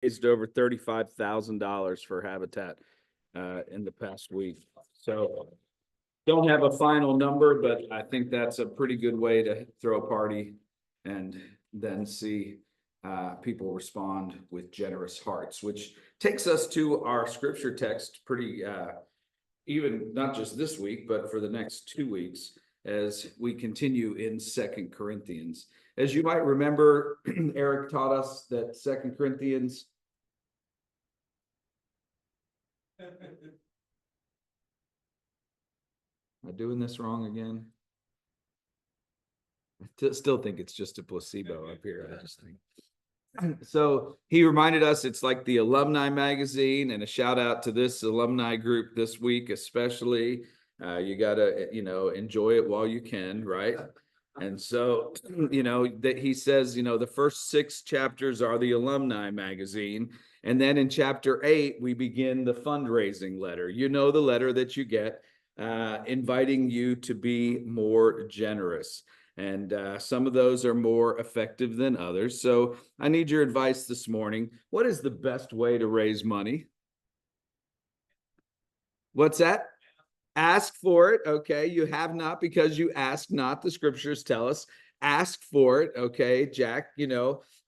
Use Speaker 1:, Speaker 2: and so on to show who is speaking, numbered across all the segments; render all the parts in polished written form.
Speaker 1: raised over $35,000 for Habitat in the past week. So don't have a final number, but I think that's a pretty good way to throw a party and then see people respond with generous hearts, which takes us to our scripture text pretty even not just this week, but for the next 2 weeks as we continue in 2 Corinthians. As you might remember, Eric taught us that 2 Corinthians. Am I doing this wrong again? I still think it's just a placebo up here. I just think. So he reminded us it's like the alumni magazine, and a shout out to this alumni group this week, especially. You got to, enjoy it while you can, right? And so, that he says, the first 6 chapters are the alumni magazine. And then in chapter 8, we begin the fundraising letter. The letter that you get inviting you to be more generous. And some of those are more effective than others. So I need your advice this morning. What is the best way to raise money? What's that? Ask for it. Okay. You have not because you ask not. The scriptures tell us. Ask for it. Okay. Jack,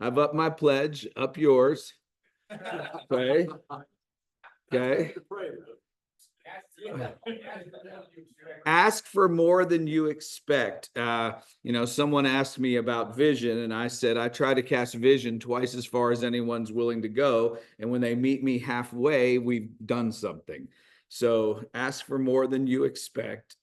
Speaker 1: I've upped my pledge, up yours. Okay. Okay. Ask for more than you expect. Someone asked me about vision, and I said I try to cast vision twice as far as anyone's willing to go. And when they meet me halfway, we've done something. So ask for more than you expect.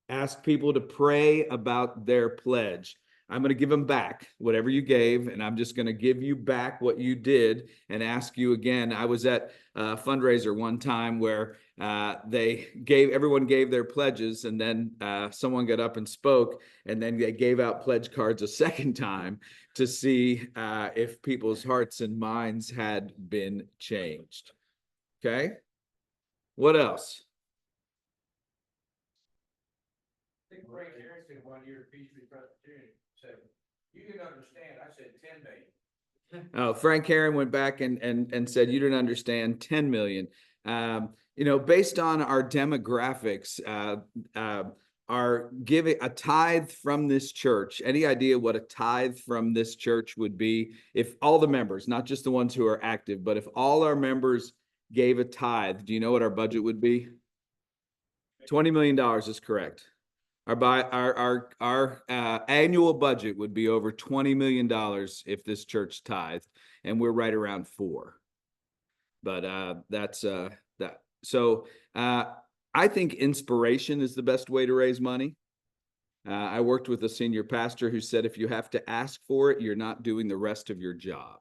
Speaker 1: Ask people to pray about their pledge. I'm going to give them back whatever you gave, and I'm just going to give you back what you did and ask you again. I was at a fundraiser one time where everyone gave their pledges, and then someone got up and spoke, and then they gave out pledge cards a second time to see if people's hearts and minds had been changed. Okay. What else?
Speaker 2: I think Frank Harrison 1 year Peachtree Presbyterian said, "You didn't understand." I said 10 million.
Speaker 1: Oh, Frank Herron went back and said, "You didn't understand 10 million." Based on our demographics, are giving a tithe from this church. Any idea what a tithe from this church would be if all the members, not just the ones who are active, but if all our members gave a tithe? Do you know what our budget would be? $20 million is correct. Our annual budget would be over $20 million if this church tithed, and we're right around 4. But that's that. So I think inspiration is the best way to raise money. I worked with a senior pastor who said if you have to ask for it, you're not doing the rest of your job.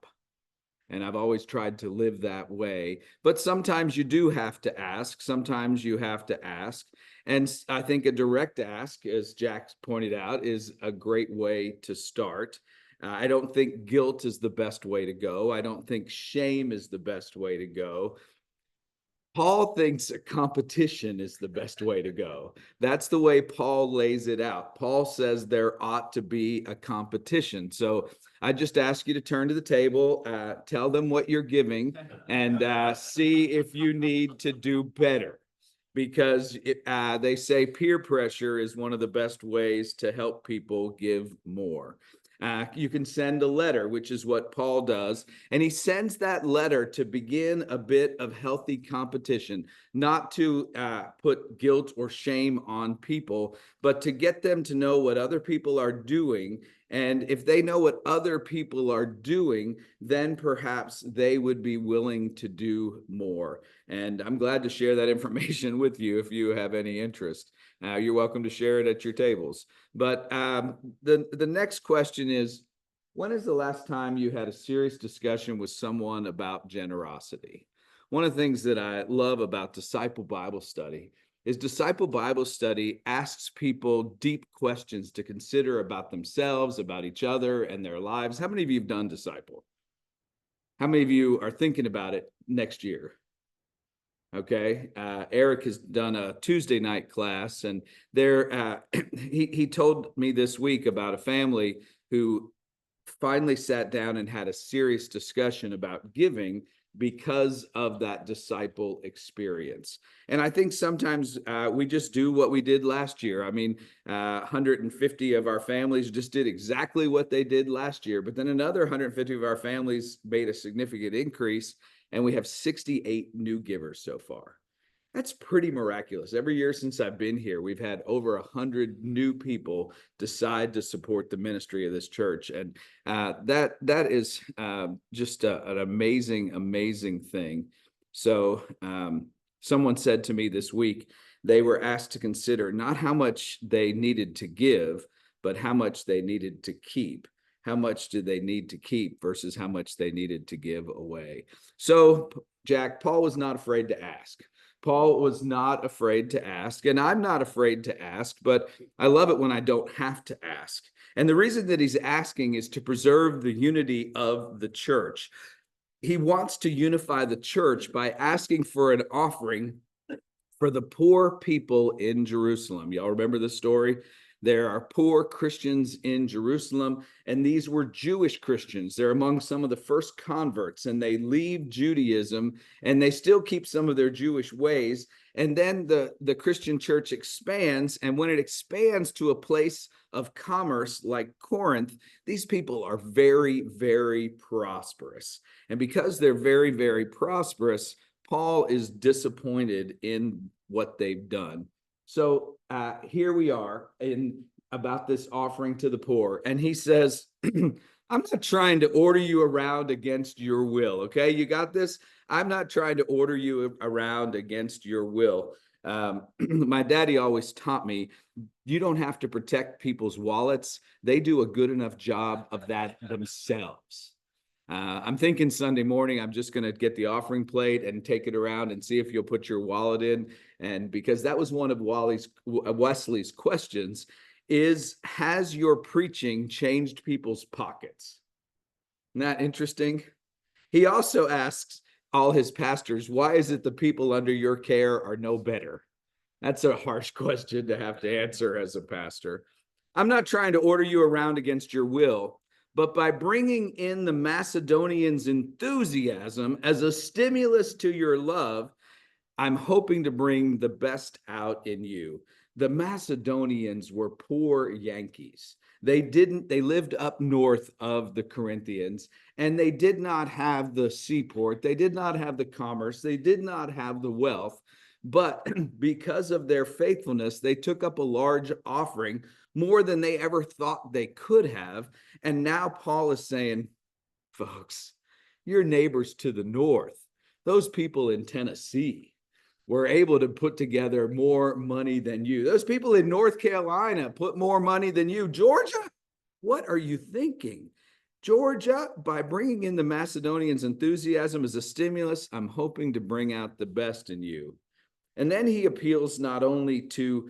Speaker 1: And I've always tried to live that way. But sometimes you do have to ask. Sometimes you have to ask. And I think a direct ask, as Jack pointed out, is a great way to start. I don't think guilt is the best way to go. I don't think shame is the best way to go. Paul thinks a competition is the best way to go. That's the way Paul lays it out. Paul says there ought to be a competition. So I just ask you to turn to the table, tell them what you're giving, and see if you need to do better. Because they say peer pressure is one of the best ways to help people give more. You can send a letter, which is what Paul does. And he sends that letter to begin a bit of healthy competition, not to put guilt or shame on people, but to get them to know what other people are doing. And if they know what other people are doing, then perhaps they would be willing to do more. And I'm glad to share that information with you if you have any interest. You're welcome to share it at your tables. But the next question is, when is the last time you had a serious discussion with someone about generosity? One of the things that I love about Disciple Bible Study is Disciple Bible Study asks people deep questions to consider about themselves, about each other, and their lives. How many of you have done Disciple? How many of you are thinking about it next year? Okay, Eric has done a Tuesday night class, and there he told me this week about a family who finally sat down and had a serious discussion about giving because of that disciple experience. And I think sometimes we just do what we did last year. I mean, 150 of our families just did exactly what they did last year, but then another 150 of our families made a significant increase, and we have 68 new givers so far. That's pretty miraculous. Every year since I've been here, we've had over 100 new people decide to support the ministry of this church, and that is just an amazing thing. So someone said to me this week, they were asked to consider not how much they needed to give, but how much they needed to keep. How much do they need to keep versus how much they needed to give away? So, Jack, Paul was not afraid to ask. Paul was not afraid to ask, and I'm not afraid to ask, but I love it when I don't have to ask. And the reason that he's asking is to preserve the unity of the church. He wants to unify the church by asking for an offering for the poor people in Jerusalem. Y'all remember the story? There are poor Christians in Jerusalem, and these were Jewish Christians. They're among some of the first converts, and they leave Judaism, and they still keep some of their Jewish ways. And then the Christian church expands, and when it expands to a place of commerce like Corinth, these people are very prosperous. And because they're very prosperous, Paul is disappointed in what they've done. So here we are in about this offering to the poor. And he says, I'm not trying to order you around against your will. Okay, you got this? I'm not trying to order you around against your will. My daddy always taught me, you don't have to protect people's wallets. They do a good enough job of that themselves. I'm thinking Sunday morning, I'm just going to get the offering plate and take it around and see if you'll put your wallet in. And because that was one of Wesley's questions is, has your preaching changed people's pockets? Isn't that interesting? He also asks all his pastors, why is it the people under your care are no better? That's a harsh question to have to answer as a pastor. I'm not trying to order you around against your will, but by bringing in the Macedonians' enthusiasm as a stimulus to your love, I'm hoping to bring the best out in you. The Macedonians were poor Yankees. They lived up north of the Corinthians, and they did not have the seaport. They did not have the commerce. They did not have the wealth. But because of their faithfulness, they took up a large offering, more than they ever thought they could have. And now Paul is saying, folks, your neighbors to the north, those people in Tennessee, were able to put together more money than you. Those people in North Carolina put more money than you. Georgia, what are you thinking? Georgia, by bringing in the Macedonians' enthusiasm as a stimulus, I'm hoping to bring out the best in you. And then he appeals not only to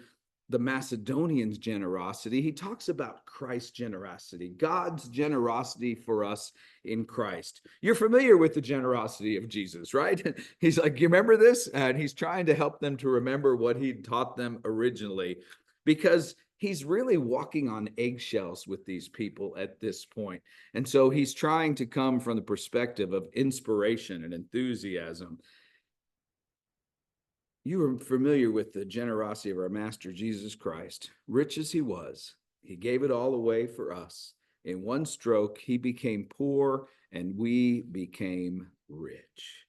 Speaker 1: the Macedonians' generosity, he talks about Christ's generosity, God's generosity for us in Christ. You're familiar with the generosity of Jesus, right? He's like, you remember this? And he's trying to help them to remember what he taught them originally, because he's really walking on eggshells with these people at this point. And so he's trying to come from the perspective of inspiration and enthusiasm. You are familiar with the generosity of our Master Jesus Christ. Rich as he was, he gave it all away for us. In one stroke, he became poor and we became rich.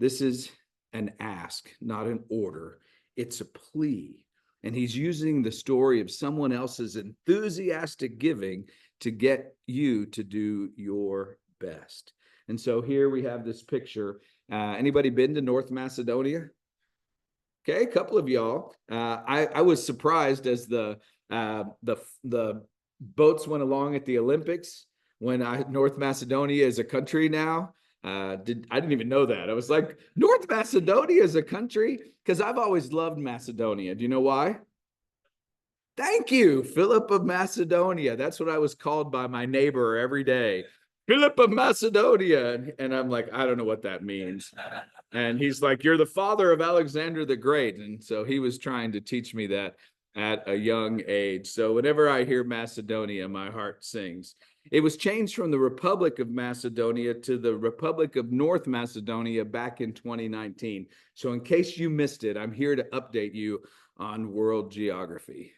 Speaker 1: This is an ask, not an order. It's a plea. And he's using the story of someone else's enthusiastic giving to get you to do your best. And so here we have this picture. Anybody been to North Macedonia? Okay, a couple of y'all. I was surprised as the boats went along at the Olympics when North Macedonia is a country now. I didn't even know that. I was like, North Macedonia is a country? Because I've always loved Macedonia. Do you know why? Thank you, Philip of Macedonia. That's what I was called by my neighbor every day. Philip of Macedonia. And I'm like, I don't know what that means. And he's like, you're the father of Alexander the Great. And so he was trying to teach me that at a young age. So whenever I hear Macedonia, my heart sings. It was changed from the Republic of Macedonia to the Republic of North Macedonia back in 2019. So in case you missed it, I'm here to update you on world geography.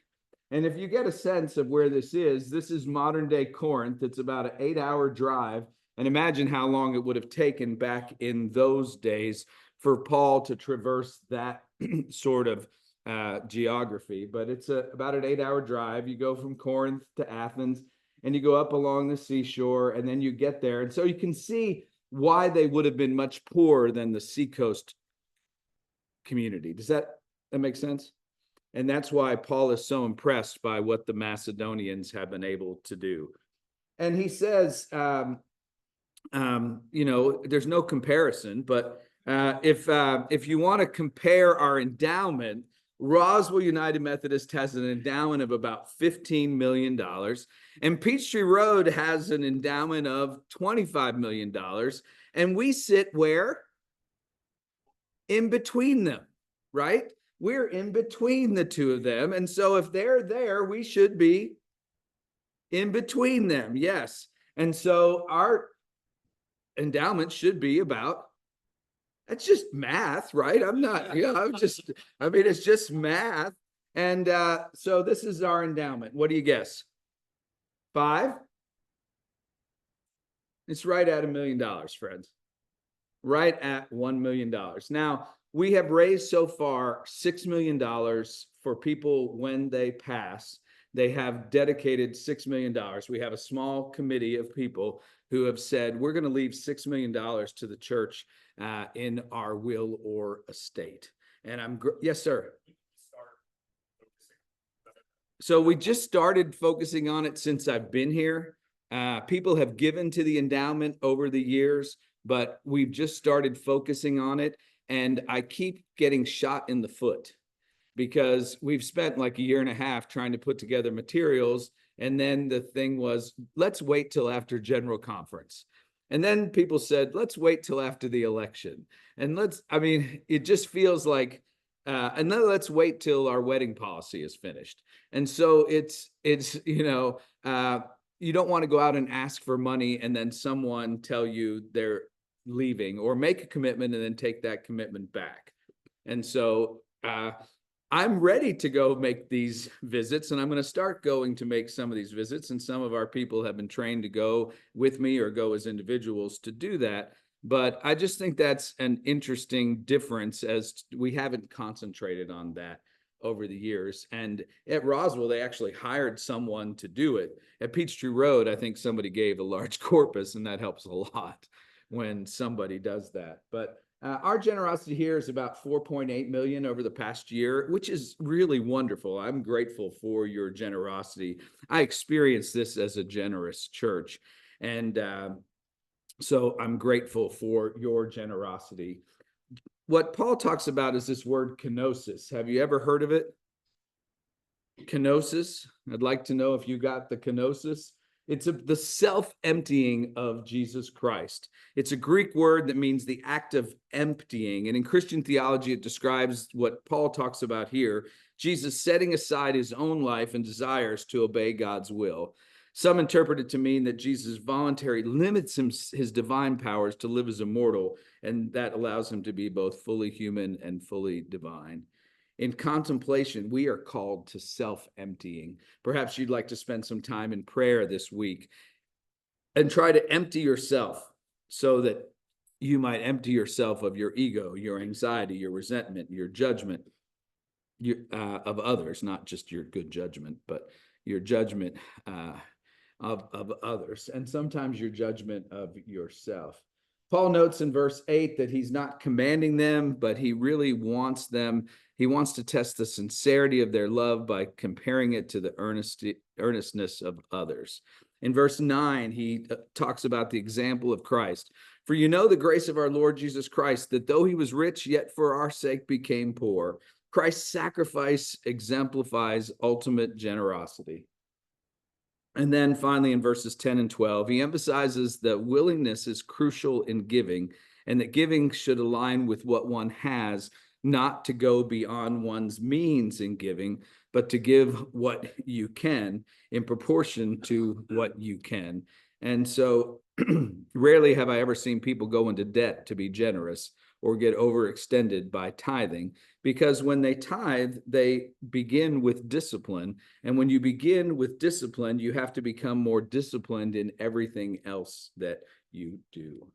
Speaker 1: And if you get a sense of where this is modern day Corinth. It's about an 8-hour drive. And imagine how long it would have taken back in those days for Paul to traverse that sort of geography. But it's about an 8-hour drive. You go from Corinth to Athens, and you go up along the seashore, and then you get there. And so you can see why they would have been much poorer than the seacoast community. Does that make sense? And that's why Paul is so impressed by what the Macedonians have been able to do. And he says, there's no comparison, but if you want to compare our endowment, Roswell United Methodist has an endowment of about $15 million, and Peachtree Road has an endowment of $25 million, and we sit where? In between them, right? We're in between the two of them, and so if they're there, we should be in between them, yes. And so our endowment should be about, that's just math, right? It's just math. And so this is our endowment. What do you guess? 5? It's right at $1 million, friends. Right at $1 million. Now, we have raised so far $6 million for people when they pass. They have dedicated $6 million. We have a small committee of people who have said, we're going to leave $6 million to the church in our will or estate. And yes, sir. So we just started focusing on it since I've been here. People have given to the endowment over the years, but we've just started focusing on it. And I keep getting shot in the foot because we've spent like a year and a half trying to put together materials. And then the thing was, let's wait till after General Conference. And then people said, let's wait till after the election. And it just feels like, and then let's wait till our wedding policy is finished. And so you don't want to go out and ask for money and then someone tell you they're leaving, or make a commitment and then take that commitment back. And so I'm ready to go make these visits, and I'm going to start going to make some of these visits. And some of our people have been trained to go with me or go as individuals to do that. But I just think that's an interesting difference, as we haven't concentrated on that over the years. And at Roswell, they actually hired someone to do it. At Peachtree Road, I think somebody gave a large corpus, and that helps a lot when somebody does that. But our generosity here is about 4.8 million over the past year, which is really wonderful. I'm grateful for your generosity. I experienced this as a generous church. And so I'm grateful for your generosity. What Paul talks about is this word kenosis. Have you ever heard of it? Kenosis. I'd like to know if you got the kenosis. It's the self-emptying of Jesus Christ. It's a Greek word that means the act of emptying. And in Christian theology, it describes what Paul talks about here, Jesus setting aside his own life and desires to obey God's will. Some interpret it to mean that Jesus voluntarily limits his divine powers to live as a mortal, and that allows him to be both fully human and fully divine. In contemplation, we are called to self-emptying. Perhaps you'd like to spend some time in prayer this week and try to empty yourself so that you might empty yourself of your ego, your anxiety, your resentment, your judgment of others, not just your good judgment, but your judgment of others, and sometimes your judgment of yourself. Paul notes in verse 8 that he's not commanding them, but he really wants them. He wants to test the sincerity of their love by comparing it to the earnestness of others. In verse 9, he talks about the example of Christ. For you know the grace of our Lord Jesus Christ, that though he was rich, yet for our sake became poor. Christ's sacrifice exemplifies ultimate generosity. And then finally, in verses 10 and 12, he emphasizes that willingness is crucial in giving, and that giving should align with what one has, not to go beyond one's means in giving, but to give what you can in proportion to what you can. And so rarely have I ever seen people go into debt to be generous or get overextended by tithing, because when they tithe, they begin with discipline. And when you begin with discipline, you have to become more disciplined in everything else that you do.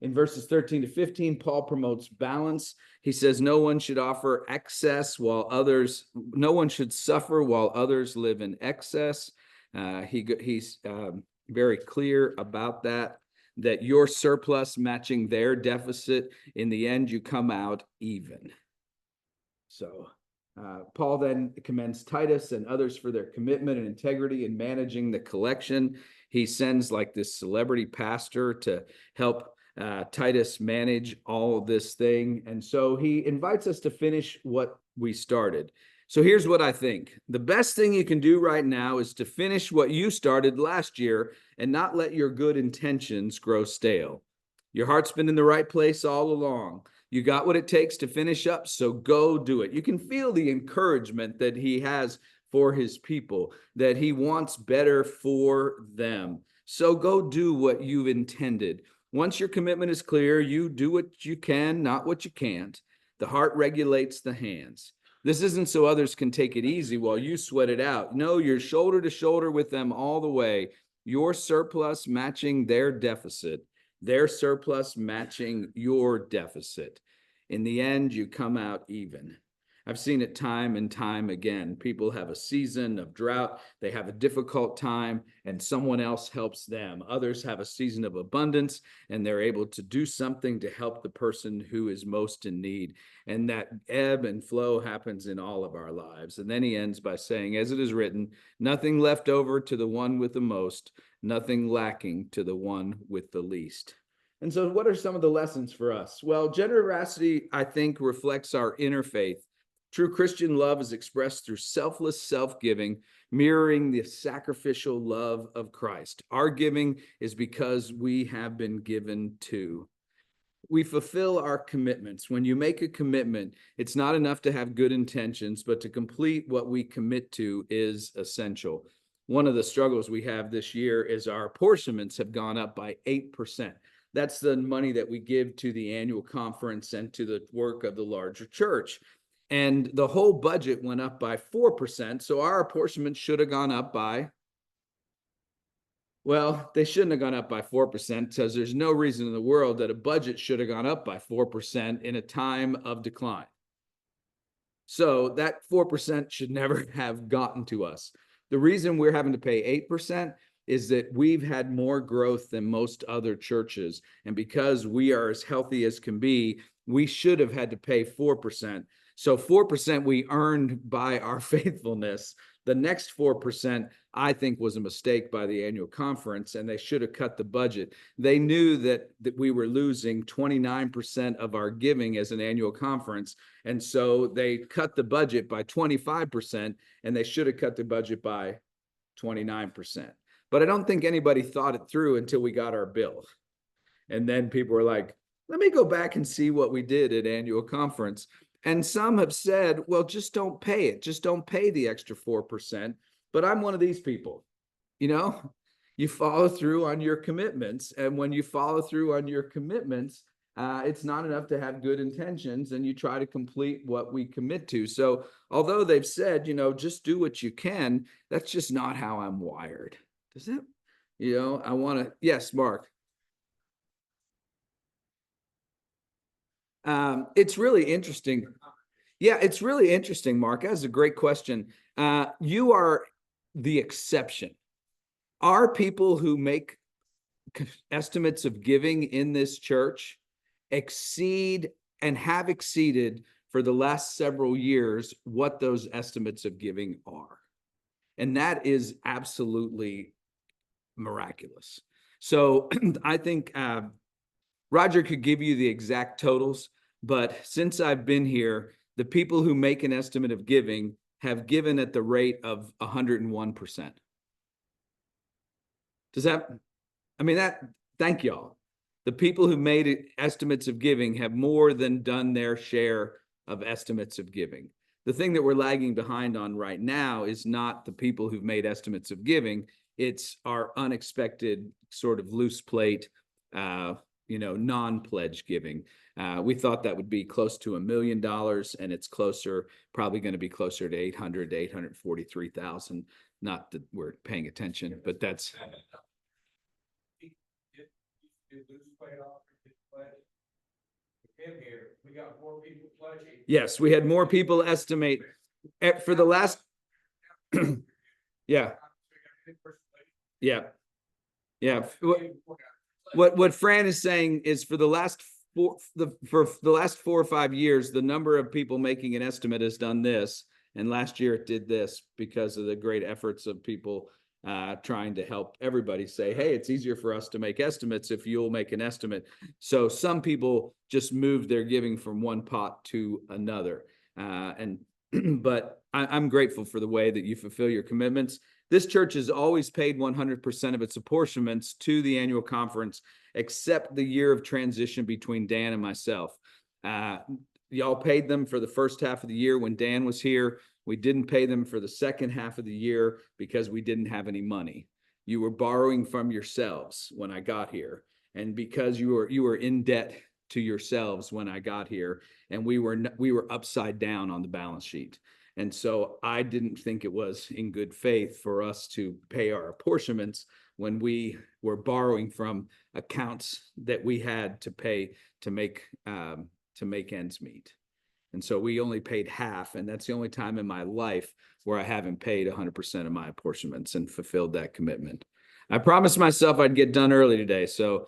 Speaker 1: In verses 13 to 15, Paul promotes balance. He says, no one should offer excess no one should suffer while others live in excess. He's very clear about that your surplus matching their deficit, in the end, you come out even. So Paul then commends Titus and others for their commitment and integrity in managing the collection. He sends like this celebrity pastor to help Titus manage all this thing. And so he invites us to finish what we started. So here's what I think. The best thing you can do right now is to finish what you started last year and not let your good intentions grow stale. Your heart's been in the right place all along. You got what it takes to finish up, so go do it. You can feel the encouragement that he has for his people, that he wants better for them. So go do what you've intended. Once your commitment is clear, you do what you can, not what you can't. The heart regulates the hands. This isn't so others can take it easy while you sweat it out. No, you're shoulder to shoulder with them all the way. Your surplus matching their deficit, their surplus matching your deficit. In the end, you come out even. I've seen it time and time again. People have a season of drought, they have a difficult time, and someone else helps them. Others have a season of abundance, and they're able to do something to help the person who is most in need. And that ebb and flow happens in all of our lives. And then he ends by saying, as it is written, nothing left over to the one with the most, nothing lacking to the one with the least. And so what are some of the lessons for us? Well, generosity, I think, reflects our inner faith. True Christian love is expressed through selfless self-giving, mirroring the sacrificial love of Christ. Our giving is because we have been given to. We fulfill our commitments. When you make a commitment, it's not enough to have good intentions, but to complete what we commit to is essential. One of the struggles we have this year is our apportionments have gone up by 8%. That's the money that we give to the annual conference and to the work of the larger church. And the whole budget went up by 4%. So our apportionment should have gone up by, well, they shouldn't have gone up by 4% because there's no reason in the world that a budget should have gone up by 4% in a time of decline. So that 4% should never have gotten to us. The reason we're having to pay 8% is that we've had more growth than most other churches. And because we are as healthy as can be, we should have had to pay 4%. So 4% we earned by our faithfulness. The next 4%, I think, was a mistake by the annual conference, and they should have cut the budget. They knew that we were losing 29% of our giving as an annual conference, and so they cut the budget by 25%, and they should have cut the budget by 29%. But I don't think anybody thought it through until we got our bill. And then people were like, let me go back and see what we did at annual conference. And some have said, well, just don't pay it. Just don't pay the extra 4%. But I'm one of these people, you follow through on your commitments. And when you follow through on your commitments, it's not enough to have good intentions, and you try to complete what we commit to. So although they've said, just do what you can, that's just not how I'm wired. Does it? I want to, yes, Mark. It's really interesting. Yeah, it's really interesting, Mark. That's a great question. You are the exception. Our people who make estimates of giving in this church exceed and have exceeded for the last several years what those estimates of giving are. And that is absolutely miraculous. So I think Roger could give you the exact totals, but since I've been here, the people who make an estimate of giving have given at the rate of 101%. Thank y'all. The people who made estimates of giving have more than done their share of estimates of giving. The thing that we're lagging behind on right now is not the people who've made estimates of giving. It's our unexpected sort of loose plate, non-pledge giving. We thought that would be close to $1 million, and it's probably going to be closer to 800 to 843,000. Not that we're paying attention, but that's.
Speaker 2: We got more people pledging.
Speaker 1: Yes, we had more people estimate for the last. Yeah. Yeah. Yeah. What Fran is saying is for the last 4 or 5 years, the number of people making an estimate has done this. And last year it did this because of the great efforts of people trying to help everybody say, hey, it's easier for us to make estimates if you'll make an estimate. So some people just moved their giving from one pot to another. But I'm grateful for the way that you fulfill your commitments. This church has always paid 100% of its apportionments to the annual conference, except the year of transition between Dan and myself. Y'all paid them for the first half of the year when Dan was here. We didn't pay them for the second half of the year because we didn't have any money. You were borrowing from yourselves when I got here. And because you were in debt to yourselves when I got here, and we were upside down on the balance sheet. And so I didn't think it was in good faith for us to pay our apportionments when we were borrowing from accounts that we had to pay to make ends meet. And so we only paid half, and that's the only time in my life where I haven't paid 100% of my apportionments and fulfilled that commitment. I promised myself I'd get done early today. So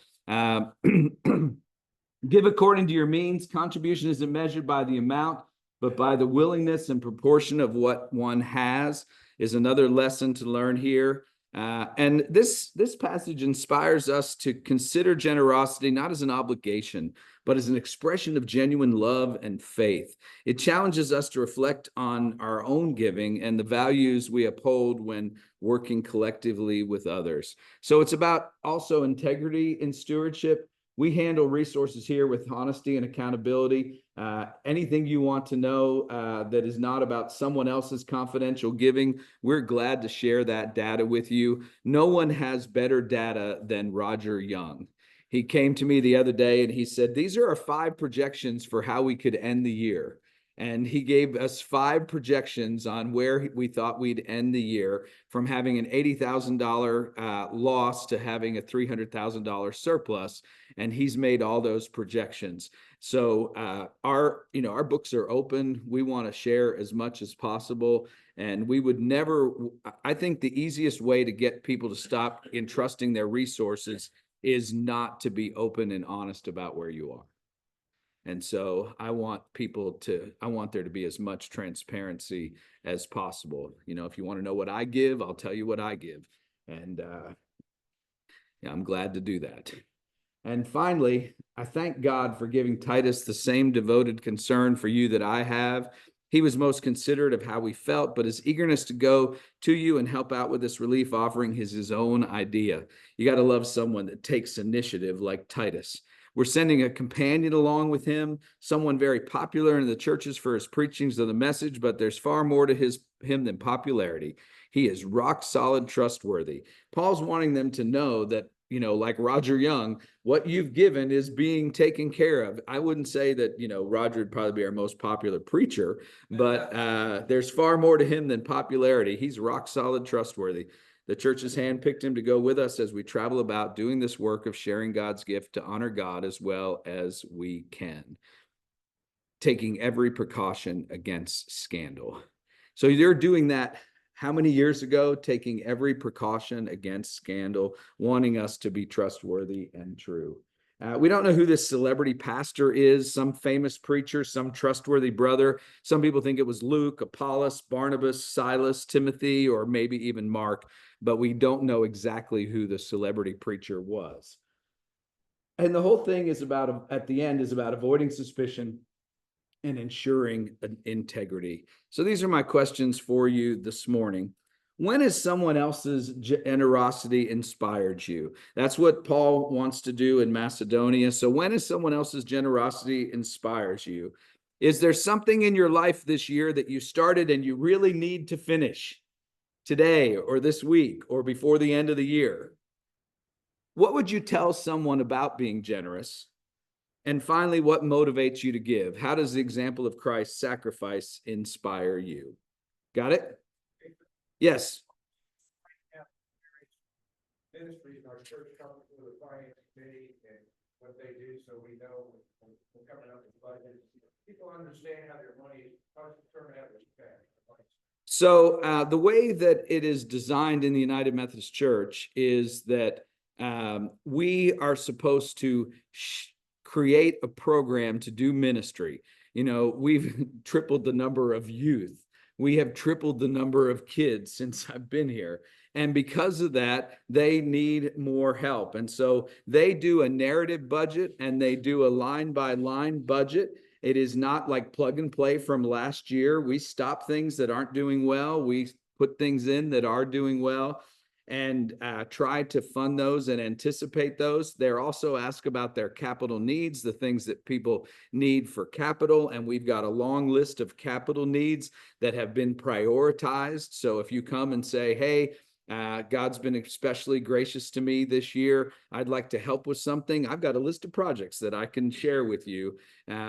Speaker 1: give according to your means. Contribution isn't measured by the amount, but by the willingness and proportion of what one has, is another lesson to learn here. And this passage inspires us to consider generosity not as an obligation, but as an expression of genuine love and faith. It challenges us to reflect on our own giving and the values we uphold when working collectively with others. So it's about also integrity in stewardship. We handle resources here with honesty and accountability. Anything you want to know that is not about someone else's confidential giving, we're glad to share that data with you. No one has better data than Roger Young. He came to me the other day and he said, these are our 5 projections for how we could end the year. And he gave us 5 projections on where we thought we'd end the year, from having an $80,000 loss to having a $300,000 surplus. And he's made all those projections. So our books are open. We want to share as much as possible. And we would never, I think the easiest way to get people to stop entrusting their resources is not to be open and honest about where you are. And so I want there to be as much transparency as possible. If you want to know what I give, I'll tell you what I give. And I'm glad to do that. And finally, I thank God for giving Titus the same devoted concern for you that I have. He was most considerate of how we felt, but his eagerness to go to you and help out with this relief offering is his own idea. You got to love someone that takes initiative like Titus. We're sending a companion along with him, someone very popular in the churches for his preachings of the message, but there's far more to him than popularity. He is rock solid, trustworthy. Paul's wanting them to know that, like Roger Young, what you've given is being taken care of. I wouldn't say that, Roger would probably be our most popular preacher, but there's far more to him than popularity. He's rock solid, trustworthy. The church has handpicked him to go with us as we travel about doing this work of sharing God's gift to honor God as well as we can, taking every precaution against scandal. So you're doing that how many years ago? Taking every precaution against scandal, wanting us to be trustworthy and true. We don't know who this celebrity pastor is, some famous preacher, some trustworthy brother. Some people think it was Luke, Apollos, Barnabas, Silas, Timothy, or maybe even Mark, but we don't know exactly who the celebrity preacher was. And the whole thing is at the end, is about avoiding suspicion and ensuring integrity. So these are my questions for you this morning. When has someone else's generosity inspired you? That's what Paul wants to do in Macedonia. So when has someone else's generosity inspires you? Is there something in your life this year that you started and you really need to finish today or this week or before the end of the year? What would you tell someone about being generous? And finally, what motivates you to give? How does the example of Christ's sacrifice inspire you? Got it? Yes.
Speaker 2: Ministries in our church come to the finance committee and what they do, so we know we're coming up with budget. People understand how their money is, how to determine how it's spent.
Speaker 1: So the way that it is designed in the United Methodist Church is that we are supposed to create a program to do ministry. You know, we've tripled the number of youth. We have tripled the number of kids since I've been here. And because of that, they need more help. And so they do a narrative budget and they do a line by line budget. It is not like plug and play from last year. We stop things that aren't doing well. We put things in that are doing well and try to fund those and anticipate those. They're also asked about their capital needs, the things that people need for capital. And we've got a long list of capital needs that have been prioritized. So if you come and say, hey, God's been especially gracious to me this year, I'd like to help with something, I've got a list of projects that I can share with you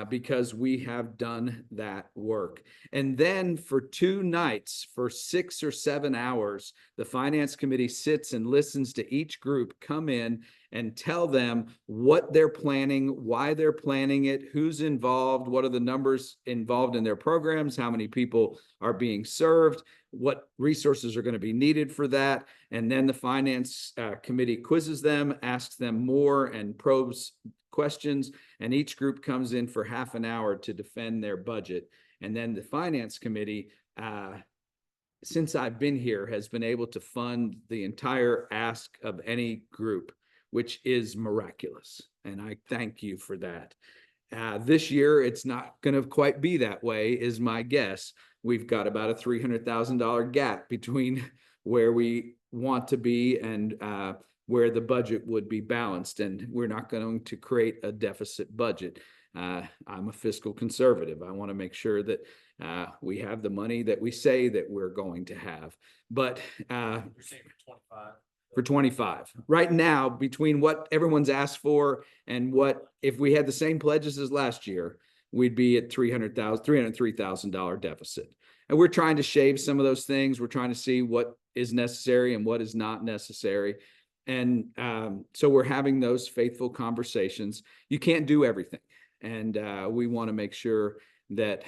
Speaker 1: because we have done that work. And then for 2 nights, for 6 or 7 hours, the finance committee sits and listens to each group come in and tell them what they're planning, why they're planning it, who's involved, what are the numbers involved in their programs, how many people are being served, what resources are going to be needed for that. And then the finance committee quizzes them, asks them more and probes questions. And each group comes in for half an hour to defend their budget. And then the finance committee, since I've been here, has been able to fund the entire ask of any group, which is miraculous. And I thank you for that. This year, it's not going to quite be that way, is my guess. We've got about a $300,000 gap between where we want to be and where the budget would be balanced. And we're not going to create a deficit budget. I'm a fiscal conservative. I want to make sure that we have the money that we say that we're going to have. But
Speaker 2: You're saying for 25.
Speaker 1: For 25 right now, between what everyone's asked for and what, if we had the same pledges as last year, we'd be at $303,000 deficit. And we're trying to shave some of those things. We're trying to see what is necessary and what is not necessary. And so we're having those faithful conversations. You can't do everything. And we want to make sure that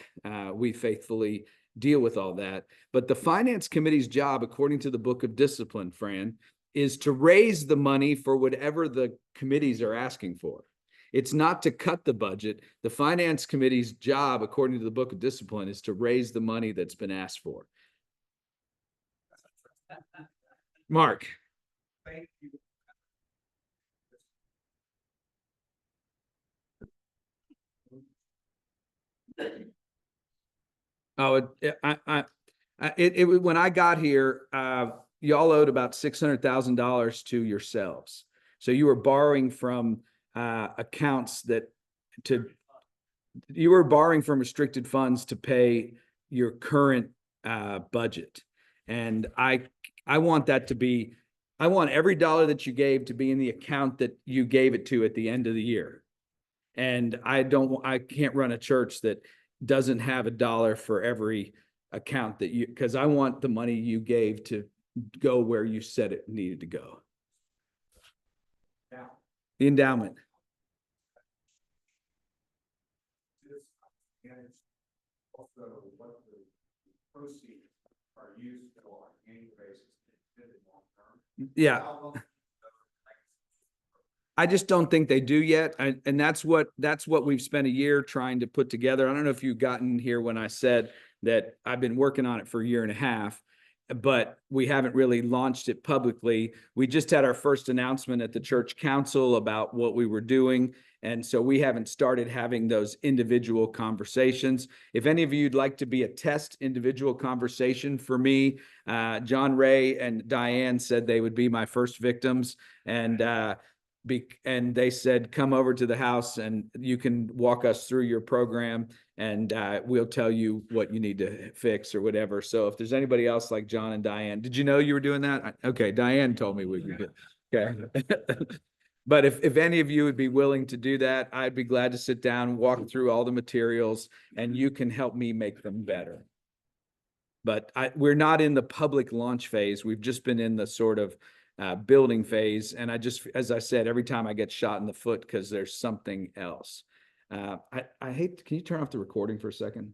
Speaker 1: we faithfully deal with all that. But the finance committee's job, according to the Book of Discipline, Fran, is to raise the money for whatever the committees are asking for. It's not to cut the budget. The finance committee's job, according to the Book of Discipline, is to raise the money that's been asked for. Mark.
Speaker 2: Thank you.
Speaker 1: Oh, when I got here, y'all owed about $600,000 to yourselves. So you were borrowing from accounts you were borrowing from restricted funds to pay your current budget. And I want that to be, I want every dollar that you gave to be in the account that you gave it to at the end of the year. And I can't run a church that doesn't have a dollar for every account that you, because I want the money you gave to go where you said it needed to go.
Speaker 2: Now,
Speaker 1: The endowment.
Speaker 2: and also what the proceeds are used for on an annual basis in the long term.
Speaker 1: Yeah.
Speaker 2: How long-
Speaker 1: I just don't think they do yet. And that's what we've spent a year trying to put together. I don't know if you've gotten here when I said that I've been working on it for a year and a half, but we haven't really launched it publicly. We just had our first announcement at the church council about what we were doing. And so we haven't started having those individual conversations. If any of you'd like to be a test individual conversation for me, John Ray and Diane said they would be my first victims. And and they said, come over to the house and you can walk us through your program and we'll tell you what you need to fix or whatever. So if there's anybody else like John and Diane, did you know you were doing that? Okay, Diane told me we could do. Okay. But if any of you would be willing to do that, I'd be glad to sit down, walk through all the materials, and you can help me make them better. But we're not in the public launch phase. We've just been in the sort of building phase. And as I said, every time I get shot in the foot because there's something else. I hate, can you turn off the recording for a second?